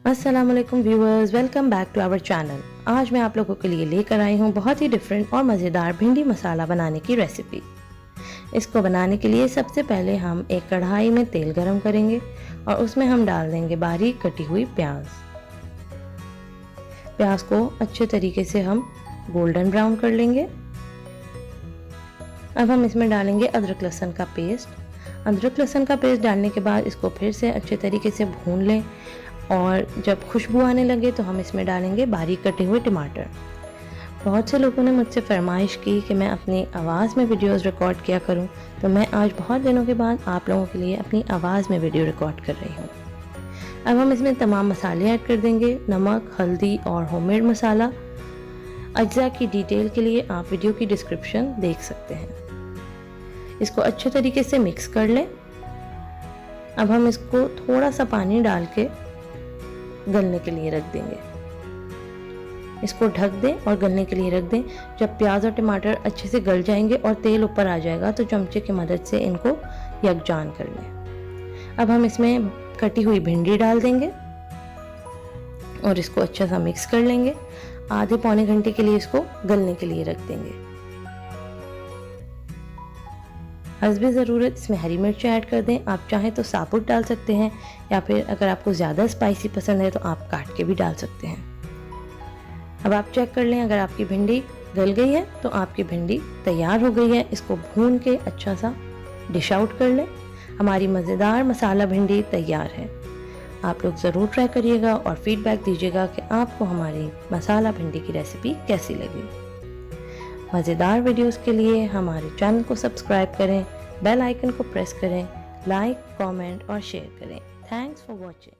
अस्सलामुअलैकुम viewers, welcome back to our channel. आज मैं आप लोगों के लिए लेकर आई हूँ बहुत ही डिफरेंट और मज़ेदार भिंडी मसाला बनाने की रेसिपी। इसको बनाने के लिए सबसे पहले हम एक कढ़ाई में तेल गरम करेंगे और उसमें हम डाल देंगे बारीक कटी हुई प्याज। प्याज को अच्छे तरीके से हम गोल्डन ब्राउन कर लेंगे। अब हम इसमें डालेंगे अदरक लहसुन का पेस्ट। अदरक लहसुन का पेस्ट डालने के बाद इसको फिर से अच्छे तरीके से भून लें और जब खुशबू आने लगे तो हम इसमें डालेंगे बारीक कटे हुए टमाटर। बहुत से लोगों ने मुझसे फरमाइश की कि मैं अपनी आवाज़ में वीडियोस रिकॉर्ड किया करूं, तो मैं आज बहुत दिनों के बाद आप लोगों के लिए अपनी आवाज़ में वीडियो रिकॉर्ड कर रही हूं। अब हम इसमें तमाम मसाले ऐड कर देंगे, नमक, हल्दी और होममेड मसाला। अज्जा की डिटेल के लिए आप वीडियो की डिस्क्रिप्शन देख सकते हैं। इसको अच्छे तरीके से मिक्स कर लें। अब हम इसको थोड़ा सा पानी डाल के गलने के लिए रख देंगे। इसको ढक दें और गलने के लिए रख दें। जब प्याज और टमाटर अच्छे से गल जाएंगे और तेल ऊपर आ जाएगा तो चमचे की मदद से इनको यकजान कर लें। अब हम इसमें कटी हुई भिंडी डाल देंगे और इसको अच्छा सा मिक्स कर लेंगे। आधे पौने घंटे के लिए इसको गलने के लिए रख देंगे। हस्बे ज़रूरत इसमें हरी मिर्च ऐड कर दें। आप चाहें तो साबुत डाल सकते हैं या फिर अगर आपको ज़्यादा स्पाइसी पसंद है तो आप काट के भी डाल सकते हैं। अब आप चेक कर लें, अगर आपकी भिंडी गल गई है तो आपकी भिंडी तैयार हो गई है। इसको भून के अच्छा सा डिश आउट कर लें। हमारी मज़ेदार मसाला भिंडी तैयार है। आप लोग ज़रूर ट्राई करिएगा और फीडबैक दीजिएगा कि आपको हमारी मसाला भिंडी की रेसिपी कैसी लगी। मज़ेदार वीडियोस के लिए हमारे चैनल को सब्सक्राइब करें, बेल आइकन को प्रेस करें, लाइक, कमेंट और शेयर करें। Thanks for watching.